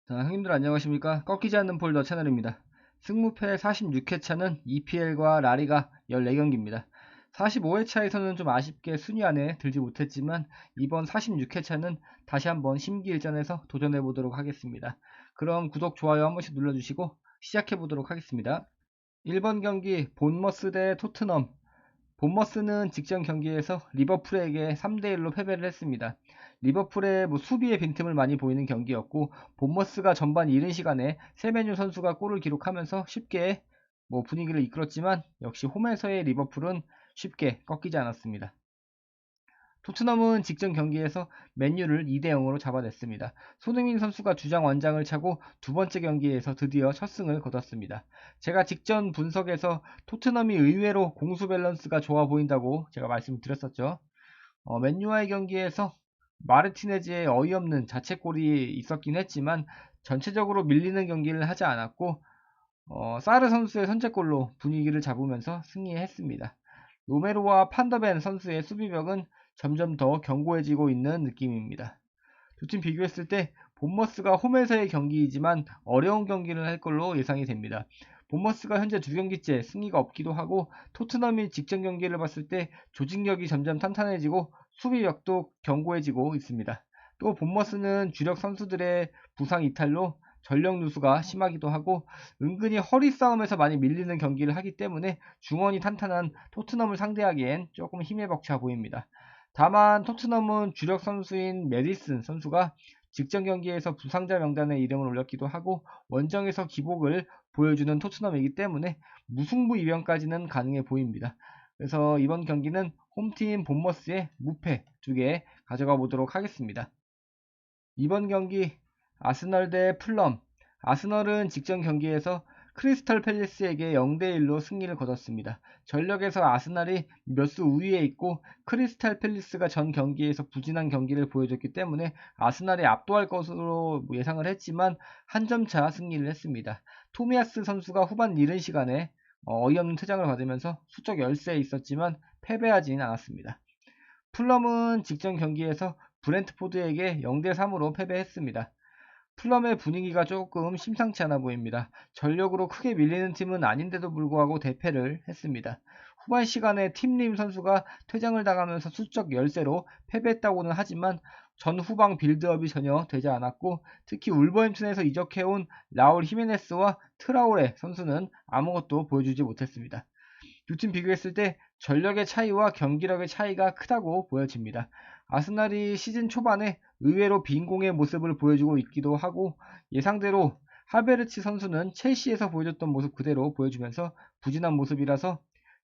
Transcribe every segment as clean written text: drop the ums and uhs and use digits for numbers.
자, 형님들 안녕하십니까? 꺾이지 않는 폴더 채널입니다. 승무패 46회차는 EPL과 라리가 14경기입니다. 45회차에서는 좀 아쉽게 순위 안에 들지 못했지만 이번 46회차는 다시 한번 심기일전에서 도전해 보도록 하겠습니다. 그럼 구독, 좋아요 한 번씩 눌러주시고 시작해 보도록 하겠습니다. 1번 경기 본머스 대 토트넘. 본머스는 직전 경기에서 리버풀에게 3대1로 패배를 했습니다. 리버풀의 수비의 빈틈을 많이 보이는 경기였고, 본머스가 전반 이른 시간에 세메뉴 선수가 골을 기록하면서 쉽게 분위기를 이끌었지만 역시 홈에서의 리버풀은 쉽게 꺾이지 않았습니다. 토트넘은 직전 경기에서 맨유를 2대0으로 잡아냈습니다. 손흥민 선수가 주장 완장을 차고 두 번째 경기에서 드디어 첫 승을 거뒀습니다. 제가 직전 분석에서 토트넘이 의외로 공수 밸런스가 좋아 보인다고 제가 말씀드렸었죠. 맨유와의 경기에서 마르티네즈의 어이없는 자책골이 있었긴 했지만 전체적으로 밀리는 경기를 하지 않았고 사르 선수의 선제골로 분위기를 잡으면서 승리했습니다. 로메로와 판더벤 선수의 수비벽은 점점 더 견고해지고 있는 느낌입니다. 두 팀 비교했을 때 본머스가 홈에서의 경기이지만 어려운 경기를 할 걸로 예상이 됩니다. 본머스가 현재 두 경기째 승리가 없기도 하고 토트넘이 직전 경기를 봤을 때 조직력이 점점 탄탄해지고 수비력도 견고해지고 있습니다. 또 본머스는 주력 선수들의 부상 이탈로 전력 누수가 심하기도 하고 은근히 허리 싸움에서 많이 밀리는 경기를 하기 때문에 중원이 탄탄한 토트넘을 상대하기엔 조금 힘에 벅차 보입니다. 다만 토트넘은 주력 선수인 메디슨 선수가 직전 경기에서 부상자 명단에 이름을 올렸기도 하고 원정에서 기복을 보여주는 토트넘이기 때문에 무승부 이변까지는 가능해 보입니다. 그래서 이번 경기는 홈팀 본머스의 무패 2개 가져가 보도록 하겠습니다. 이번 경기 아스널 대 풀럼. 아스널은 직전 경기에서 크리스털 팰리스에게 0대1로 승리를 거뒀습니다. 전력에서 아스날이 몇 수 우위에 있고 크리스탈 팰리스가 전 경기에서 부진한 경기를 보여줬기 때문에 아스날이 압도할 것으로 예상을 했지만 한 점 차 승리를 했습니다. 토미야스 선수가 후반 이른 시간에 어이없는 퇴장을 받으면서 수적 열세에 있었지만 패배하진 않았습니다. 풀럼은 직전 경기에서 브렌트포드에게 0대3으로 패배했습니다. 풀럼의 분위기가 조금 심상치 않아 보입니다. 전력으로 크게 밀리는 팀은 아닌데도 불구하고 대패를 했습니다. 후반 시간에 팀림 선수가 퇴장을 당하면서 수적 열세로 패배했다고는 하지만 전 후방 빌드업이 전혀 되지 않았고 특히 울버햄튼에서 이적해온 라울 히메네스와 트라오레 선수는 아무것도 보여주지 못했습니다. 두 팀 비교했을 때 전력의 차이와 경기력의 차이가 크다고 보여집니다. 아스날이 시즌 초반에 의외로 빈공의 모습을 보여주고 있기도 하고 예상대로 하베르츠 선수는 첼시에서 보여줬던 모습 그대로 보여주면서 부진한 모습이라서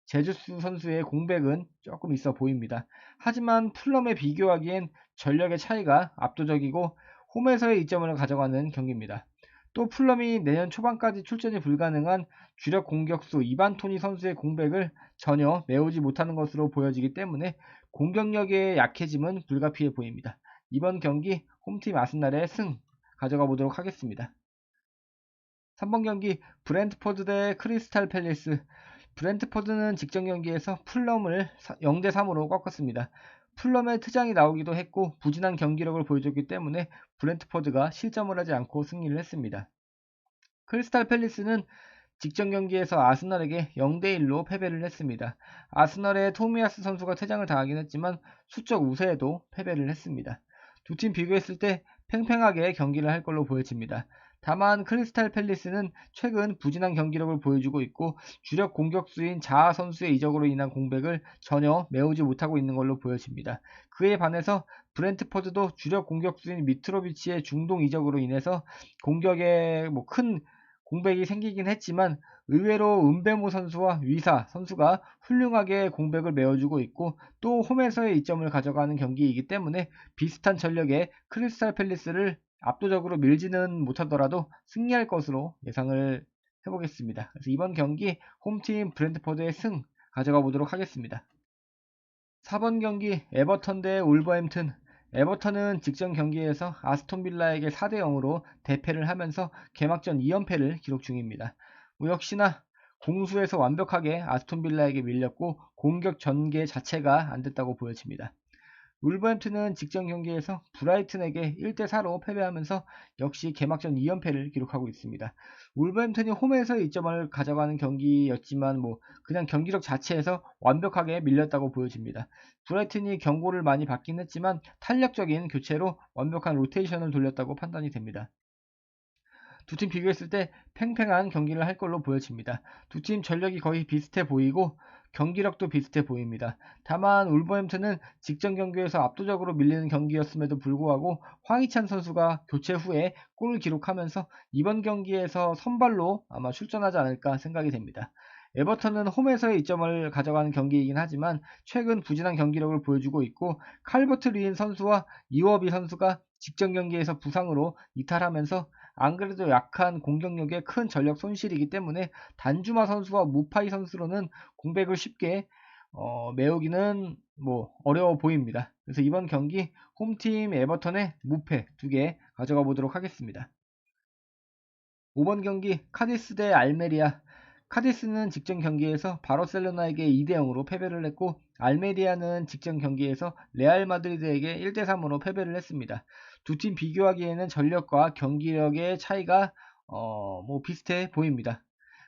제주스 선수의 공백은 조금 있어 보입니다. 하지만 풀럼에 비교하기엔 전력의 차이가 압도적이고 홈에서의 이점을 가져가는 경기입니다. 또 풀럼이 내년 초반까지 출전이 불가능한 주력 공격수 이반 토니 선수의 공백을 전혀 메우지 못하는 것으로 보여지기 때문에 공격력의 약해짐은 불가피해 보입니다. 이번 경기 홈팀 아스날의 승 가져가 보도록 하겠습니다. 3번 경기 브렌트포드 대 크리스탈 팰리스. 브렌트포드는 직전 경기에서 풀럼을 0대3으로 꺾었습니다. 풀럼의 퇴장이 나오기도 했고 부진한 경기력을 보여줬기 때문에 브렌트포드가 실점을 하지 않고 승리를 했습니다. 크리스탈 팰리스는 직전 경기에서 아스널에게 0대1로 패배를 했습니다. 아스널의 토미야스 선수가 퇴장을 당하긴 했지만 수적 우세에도 패배를 했습니다. 두 팀 비교했을 때 팽팽하게 경기를 할 걸로 보여집니다. 다만 크리스탈 팰리스는 최근 부진한 경기력을 보여주고 있고 주력 공격수인 자아 선수의 이적으로 인한 공백을 전혀 메우지 못하고 있는 걸로 보여집니다. 그에 반해서 브렌트포드도 주력 공격수인 미트로비치의 중동 이적으로 인해서 공격에 큰 공백이 생기긴 했지만 의외로 은베모 선수와 위사 선수가 훌륭하게 공백을 메워주고 있고 또 홈에서의 이점을 가져가는 경기이기 때문에 비슷한 전력의 크리스탈 팰리스를 압도적으로 밀지는 못하더라도 승리할 것으로 예상을 해보겠습니다. 그래서 이번 경기 홈팀 브렌트포드의 승 가져가 보도록 하겠습니다. 4번 경기 에버턴 대 울버햄튼. 에버턴은 직전 경기에서 아스톤빌라에게 4대0으로 대패를 하면서 개막전 2연패를 기록 중입니다. 역시나 공수에서 완벽하게 아스톤빌라에게 밀렸고 공격 전개 자체가 안 됐다고 보여집니다. 울버햄튼은 직전 경기에서 브라이튼에게 1대4로 패배하면서 역시 개막전 2연패를 기록하고 있습니다. 울버햄튼이 홈에서 2점을 가져가는 경기였지만 그냥 경기력 자체에서 완벽하게 밀렸다고 보여집니다. 브라이튼이 경고를 많이 받긴 했지만 탄력적인 교체로 완벽한 로테이션을 돌렸다고 판단이 됩니다. 두 팀 비교했을 때 팽팽한 경기를 할 걸로 보여집니다. 두 팀 전력이 거의 비슷해 보이고 경기력도 비슷해 보입니다. 다만 울버햄튼은 직전 경기에서 압도적으로 밀리는 경기였음에도 불구하고 황희찬 선수가 교체 후에 골을 기록하면서 이번 경기에서 선발로 아마 출전하지 않을까 생각이 됩니다. 에버턴은 홈에서의 2점을 가져가는 경기이긴 하지만 최근 부진한 경기력을 보여주고 있고 칼버트 리인 선수와 이워비 선수가 직전 경기에서 부상으로 이탈하면서 안 그래도 약한 공격력에 큰 전력 손실이기 때문에 단주마 선수와 무파이 선수로는 공백을 쉽게 메우기는 어려워 보입니다. 그래서 이번 경기 홈팀 에버턴의 무패 2개 가져가 보도록 하겠습니다. 5번 경기 카디스 대 알메리아. 카디스는 직전 경기에서 바르셀로나에게 2대0으로 패배를 했고 알메리아는 직전 경기에서 레알 마드리드에게 1대3으로 패배를 했습니다. 두 팀 비교하기에는 전력과 경기력의 차이가 비슷해 보입니다.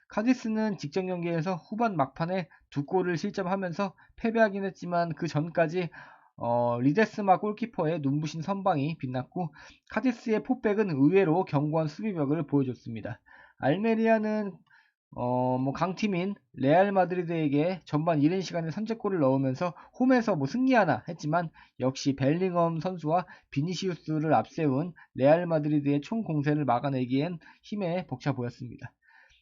카디스는 직전 경기에서 후반 막판에 두 골을 실점하면서 패배하긴 했지만 그 전까지 리데스마 골키퍼의 눈부신 선방이 빛났고 카디스의 포백은 의외로 견고한 수비력을 보여줬습니다. 알메리아는 강팀인 레알 마드리드에게 전반 이른 시간에 선제골을 넣으면서 홈에서 승리하나 했지만 역시 벨링엄 선수와 비니시우스를 앞세운 레알 마드리드의 총 공세를 막아내기엔 힘에 벅차 보였습니다.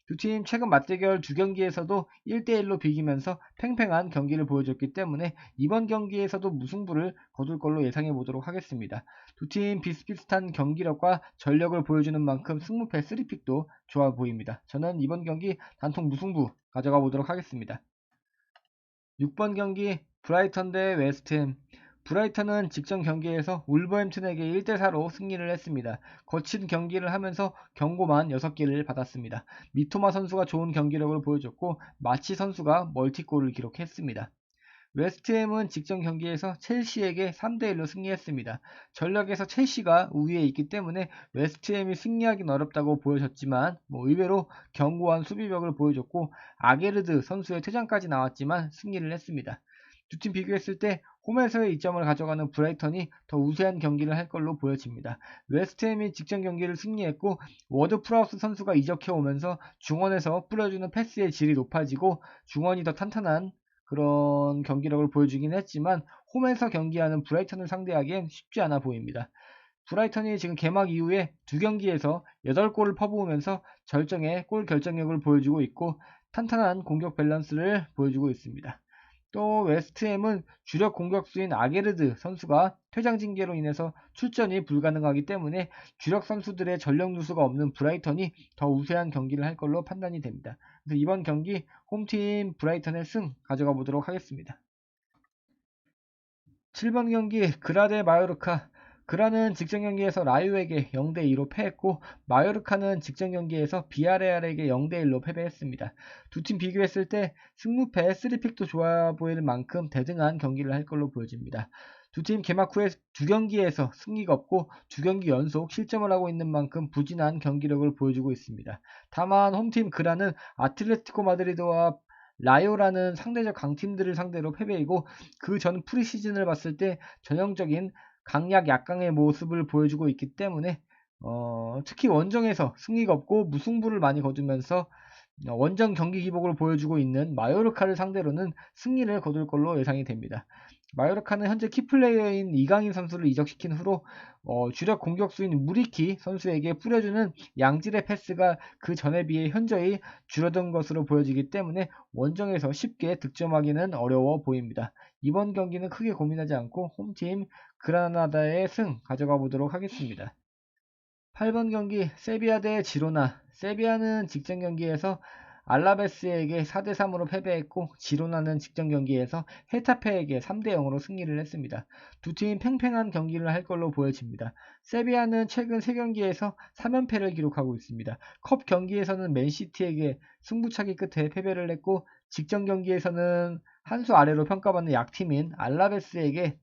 두 팀 최근 맞대결 두 경기에서도 1대1로 비기면서 팽팽한 경기를 보여줬기 때문에 이번 경기에서도 무승부를 거둘 걸로 예상해 보도록 하겠습니다. 두 팀 비슷비슷한 경기력과 전력을 보여주는 만큼 승무패 3픽도 좋아 보입니다. 저는 이번 경기 단통 무승부 가져가 보도록 하겠습니다. 6번 경기 브라이턴 대 웨스트햄. 브라이턴은 직전 경기에서 울버햄튼에게 1대4로 승리를 했습니다. 거친 경기를 하면서 경고만 6개를 받았습니다. 미토마 선수가 좋은 경기력을 보여줬고 마치 선수가 멀티골을 기록했습니다. 웨스트햄은 직전 경기에서 첼시에게 3대1로 승리했습니다. 전력에서 첼시가 우위에 있기 때문에 웨스트햄이 승리하긴 어렵다고 보여졌지만 의외로 견고한 수비력을 보여줬고 아게르드 선수의 퇴장까지 나왔지만 승리를 했습니다. 두 팀 비교했을 때 홈에서의 2점을 가져가는 브라이턴이 더 우세한 경기를 할 걸로 보여집니다. 웨스트햄이 직전 경기를 승리했고 워드 프라우스 선수가 이적해 오면서 중원에서 뿌려주는 패스의 질이 높아지고 중원이 더 탄탄한 그런 경기력을 보여주긴 했지만 홈에서 경기하는 브라이턴을 상대하기엔 쉽지 않아 보입니다. 브라이턴이 지금 개막 이후에 두 경기에서 8골을 퍼부으면서 절정의 골 결정력을 보여주고 있고 탄탄한 공격 밸런스를 보여주고 있습니다. 또 웨스트햄은 주력 공격수인 아게르드 선수가 퇴장 징계로 인해서 출전이 불가능하기 때문에 주력 선수들의 전력 누수가 없는 브라이턴이 더 우세한 경기를 할 걸로 판단이 됩니다. 그래서 이번 경기 홈팀 브라이턴의 승 가져가 보도록 하겠습니다. 7번 경기 그라 대 마요르카. 그라는 직전 경기에서 라유에게 0대2로 패했고 마요르카는 직전 경기에서 비아레알에게 0대1로 패배했습니다. 두 팀 비교했을 때 승무패 3픽도 좋아 보일 만큼 대등한 경기를 할 걸로 보여집니다. 두 팀 개막 후에 두 경기에서 승리가 없고 두 경기 연속 실점을 하고 있는 만큼 부진한 경기력을 보여주고 있습니다. 다만 홈팀 그라는 아틀레티코 마드리드와 라요라는 상대적 강팀들을 상대로 패배이고 그 전 프리시즌을 봤을 때 전형적인 강약 약강의 모습을 보여주고 있기 때문에 특히 원정에서 승리가 없고 무승부를 많이 거두면서 원정 경기 기복을 보여주고 있는 마요르카를 상대로는 승리를 거둘 걸로 예상이 됩니다. 마요르카는 현재 키플레이어인 이강인 선수를 이적시킨 후로 주력 공격수인 무리키 선수에게 뿌려주는 양질의 패스가 그 전에 비해 현저히 줄어든 것으로 보여지기 때문에 원정에서 쉽게 득점하기는 어려워 보입니다. 이번 경기는 크게 고민하지 않고 홈팀 그라나다의 승 가져가 보도록 하겠습니다. 8번 경기 세비야 대 지로나. 세비야는 직전 경기에서 알라베스에게 4대3으로 패배했고 지로나는 직전 경기에서 헤타페에게 3대0으로 승리를 했습니다. 두 팀 팽팽한 경기를 할 걸로 보여집니다. 세비야는 최근 3경기에서 3연패를 기록하고 있습니다. 컵 경기에서는 맨시티에게 승부차기 끝에 패배를 했고 직전 경기에서는 한 수 아래로 평가받는 약팀인 알라베스에게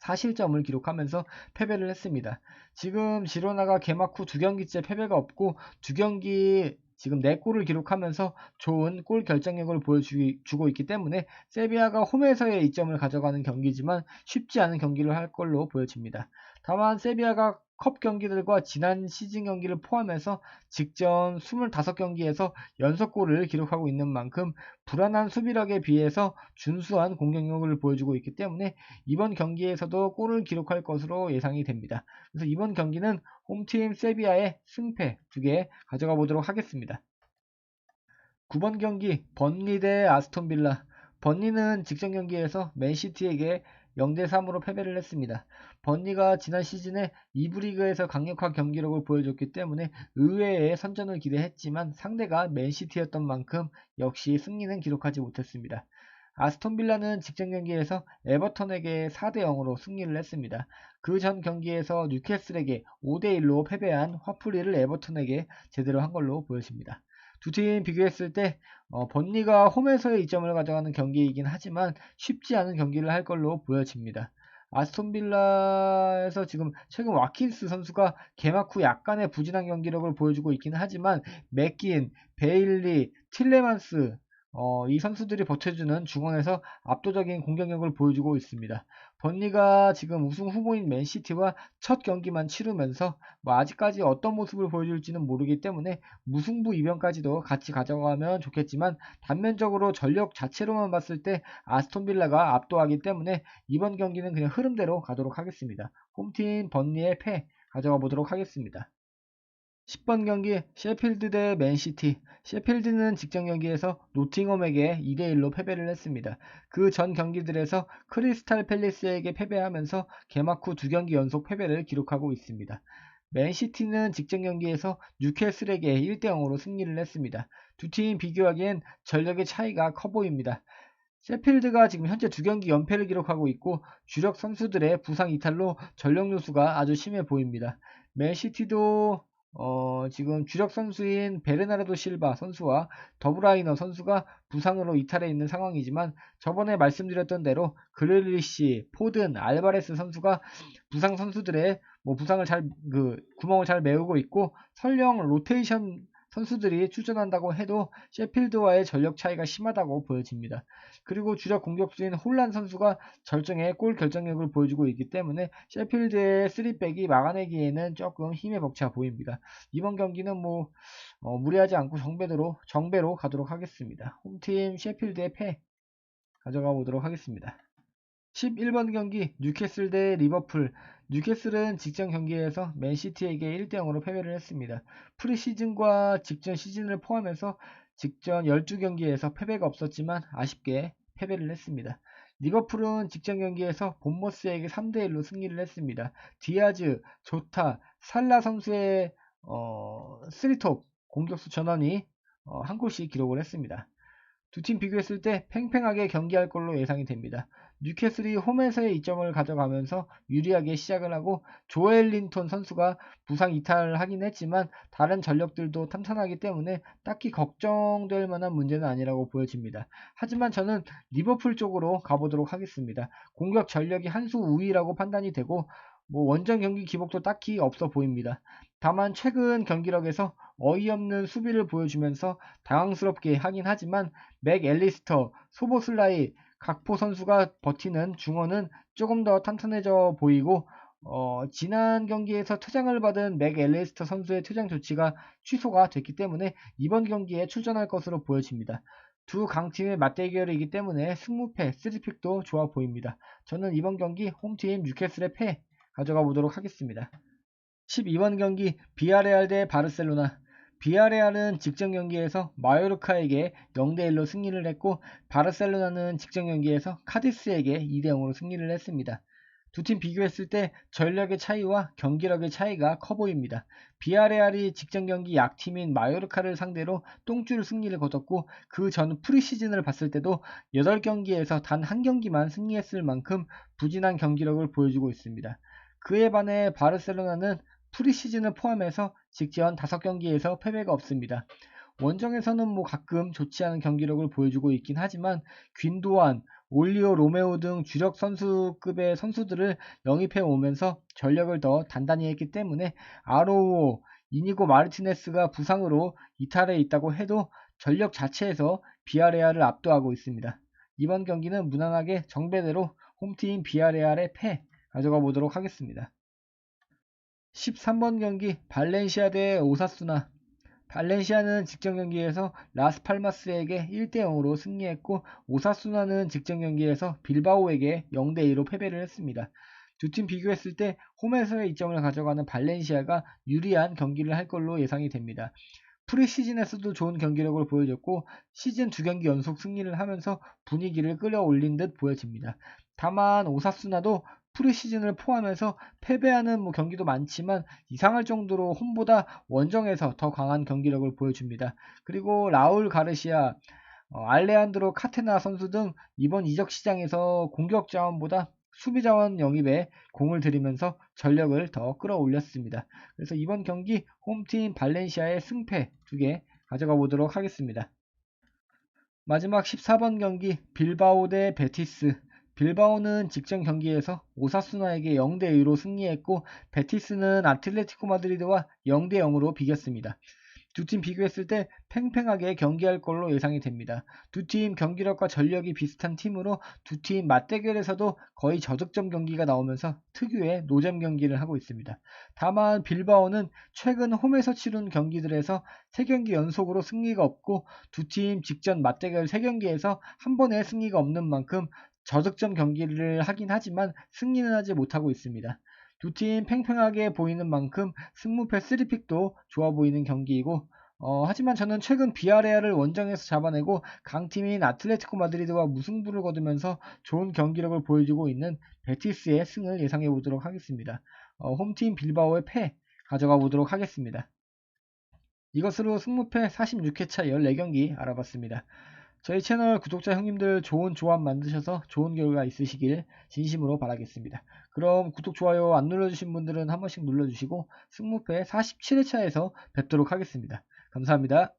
4실점을 기록하면서 패배를 했습니다. 지금 지로나가 개막 후 2경기째 패배가 없고 2경기 지금 4골을 기록하면서 좋은 골 결정력을 보여주고 있기 때문에 세비야가 홈에서의 이점을 가져가는 경기지만 쉽지 않은 경기를 할 걸로 보여집니다. 다만 세비야가 컵 경기들과 지난 시즌 경기를 포함해서 직전 25경기에서 연속골을 기록하고 있는 만큼 불안한 수비력에 비해서 준수한 공격력을 보여주고 있기 때문에 이번 경기에서도 골을 기록할 것으로 예상이 됩니다. 그래서 이번 경기는 홈팀 세비야의 승패 2개 가져가 보도록 하겠습니다. 9번 경기 번리 대 아스톤빌라. 번리는 직전 경기에서 맨시티에게 0대3으로 패배를 했습니다. 번리가 지난 시즌에 2부 리그에서 강력한 경기력을 보여줬기 때문에 의외의 선전을 기대했지만 상대가 맨시티였던 만큼 역시 승리는 기록하지 못했습니다. 아스톤빌라는 직전 경기에서 에버턴에게 4대0으로 승리를 했습니다. 그 전 경기에서 뉴캐슬에게 5대1로 패배한 화풀이를 에버턴에게 제대로 한 걸로 보여집니다. 두 팀 비교했을 때 번리가 홈에서의 이점을 가져가는 경기이긴 하지만 쉽지 않은 경기를 할 걸로 보여집니다. 아스톤빌라에서 지금 최근 와킨스 선수가 개막 후 약간의 부진한 경기력을 보여주고 있긴 하지만 맥긴, 베일리, 틸레만스 이 선수들이 버텨주는 중원에서 압도적인 공격력을 보여주고 있습니다. 번리가 지금 우승 후보인 맨시티와 첫 경기만 치르면서 아직까지 어떤 모습을 보여줄지는 모르기 때문에 무승부 이변까지도 같이 가져가면 좋겠지만 단면적으로 전력 자체로만 봤을 때 아스톤빌라가 압도하기 때문에 이번 경기는 그냥 흐름대로 가도록 하겠습니다. 홈팀 번리의 패 가져가 보도록 하겠습니다. 10번 경기 셰필드 대 맨시티. 셰필드는 직전 경기에서 노팅엄에게 2대1로 패배를 했습니다. 그 전 경기들에서 크리스탈 팰리스에게 패배하면서 개막 후 2경기 연속 패배를 기록하고 있습니다. 맨시티는 직전 경기에서 뉴캐슬에게 1대0으로 승리를 했습니다. 두 팀 비교하기엔 전력의 차이가 커 보입니다. 셰필드가 지금 현재 2경기 연패를 기록하고 있고 주력 선수들의 부상 이탈로 전력 누수가 아주 심해 보입니다. 맨시티도 지금 주력 선수인 베르나르도 실바 선수와 더브라이너 선수가 부상으로 이탈해 있는 상황이지만 저번에 말씀드렸던 대로 그릴리시, 포든, 알바레스 선수가 부상 선수들의 부상을 구멍을 잘 메우고 있고 설령 로테이션 선수들이 출전한다고 해도 셰필드와의 전력 차이가 심하다고 보여집니다. 그리고 주력 공격수인 홀란 선수가 절정의 골 결정력을 보여주고 있기 때문에 셰필드의 3백이 막아내기에는 조금 힘에 벅차 보입니다. 이번 경기는 무리하지 않고 정배로 가도록 하겠습니다. 홈팀 셰필드의 패 가져가 보도록 하겠습니다. 11번 경기 뉴캐슬 대 리버풀. 뉴캐슬은 직전 경기에서 맨시티에게 1대0으로 패배를 했습니다. 프리시즌과 직전 시즌을 포함해서 직전 12경기에서 패배가 없었지만 아쉽게 패배를 했습니다. 리버풀은 직전 경기에서 본머스에게 3대1로 승리를 했습니다. 디아즈, 조타, 살라 선수의 3톱 공격수 전원이 한 골씩 기록을 했습니다. 두 팀 비교했을 때 팽팽하게 경기할 걸로 예상이 됩니다. 뉴캐슬이 홈에서의 이점을 가져가면서 유리하게 시작을 하고 조엘린톤 선수가 부상 이탈을 하긴 했지만 다른 전력들도 탄탄하기 때문에 딱히 걱정될 만한 문제는 아니라고 보여집니다. 하지만 저는 리버풀 쪽으로 가보도록 하겠습니다. 공격 전력이 한 수 우위라고 판단이 되고 원정 경기 기복도 딱히 없어 보입니다. 다만 최근 경기력에서 어이없는 수비를 보여주면서 당황스럽게 하긴 하지만 맥 앨리스터, 소보슬라이, 각포 선수가 버티는 중원은 조금 더 탄탄해져 보이고 지난 경기에서 퇴장을 받은 맥 앨리스터 선수의 퇴장 조치가 취소가 됐기 때문에 이번 경기에 출전할 것으로 보여집니다. 두 강팀의 맞대결이기 때문에 승무패, 3픽도 좋아 보입니다. 저는 이번 경기 홈팀 뉴캐슬의 패 가져가 보도록 하겠습니다. 12번 경기 비아레알 대 바르셀로나. 비아레알은 직전 경기에서 마요르카에게 0대1로 승리를 했고 바르셀로나는 직전 경기에서 카디스에게 2대0으로 승리를 했습니다. 두 팀 비교했을 때 전력의 차이와 경기력의 차이가 커 보입니다. 비아레알이 직전 경기 약팀인 마요르카를 상대로 똥줄 승리를 거뒀고 그 전 프리시즌을 봤을 때도 8경기에서 단 한 경기만 승리했을 만큼 부진한 경기력을 보여주고 있습니다. 그에 반해 바르셀로나는 프리시즌을 포함해서 직전 5경기에서 패배가 없습니다. 원정에서는 뭐 가끔 좋지 않은 경기력을 보여주고 있긴 하지만 귄도안, 올리오 로메오 등 주력 선수급의 선수들을 영입해 오면서 전력을 더 단단히 했기 때문에 아로우오, 이니고 마르티네스가 부상으로 이탈해 있다고 해도 전력 자체에서 비아레알을 압도하고 있습니다. 이번 경기는 무난하게 정배대로 홈팀 비아레알의 패 가져가 보도록 하겠습니다. 13번 경기 발렌시아 대 오사수나. 발렌시아는 직전 경기에서 라스팔마스에게 1대0으로 승리했고 오사수나는 직전 경기에서 빌바오에게 0대2로 패배를 했습니다. 두 팀 비교했을 때 홈에서의 이점을 가져가는 발렌시아가 유리한 경기를 할 걸로 예상이 됩니다. 프리시즌에서도 좋은 경기력을 보여줬고 시즌 2경기 연속 승리를 하면서 분위기를 끌어올린 듯 보여집니다. 다만 오사수나도 프리시즌을 포함해서 패배하는 경기도 많지만 이상할 정도로 홈보다 원정에서 더 강한 경기력을 보여줍니다. 그리고 라울 가르시아, 알레한드로 카테나 선수 등 이번 이적 시장에서 공격 자원보다 수비 자원 영입에 공을 들이면서 전력을 더 끌어올렸습니다. 그래서 이번 경기 홈팀 발렌시아의 승패 2개 가져가 보도록 하겠습니다. 마지막 14번 경기 빌바오 대 베티스. 빌바오는 직전 경기에서 오사수나에게 0대2로 승리했고 베티스는 아틀레티코 마드리드와 0대0으로 비겼습니다. 두 팀 비교했을 때 팽팽하게 경기할 걸로 예상이 됩니다. 두 팀 경기력과 전력이 비슷한 팀으로 두 팀 맞대결에서도 거의 저득점 경기가 나오면서 특유의 노잼 경기를 하고 있습니다. 다만 빌바오는 최근 홈에서 치른 경기들에서 3경기 연속으로 승리가 없고 두 팀 직전 맞대결 3경기에서 한 번의 승리가 없는 만큼 저득점 경기를 하긴 하지만 승리는 하지 못하고 있습니다. 두 팀 팽팽하게 보이는 만큼 승무패 3픽도 좋아 보이는 경기이고 하지만 저는 최근 비아레알을 원정에서 잡아내고 강팀인 아틀레티코 마드리드와 무승부를 거두면서 좋은 경기력을 보여주고 있는 베티스의 승을 예상해 보도록 하겠습니다. 홈팀 빌바오의 패 가져가 보도록 하겠습니다. 이것으로 승무패 46회차 14경기 알아봤습니다. 저희 채널 구독자 형님들 좋은 조합 만드셔서 좋은 결과 있으시길 진심으로 바라겠습니다. 그럼 구독, 좋아요 안 눌러주신 분들은 한 번씩 눌러주시고 승무패 47회차에서 뵙도록 하겠습니다. 감사합니다.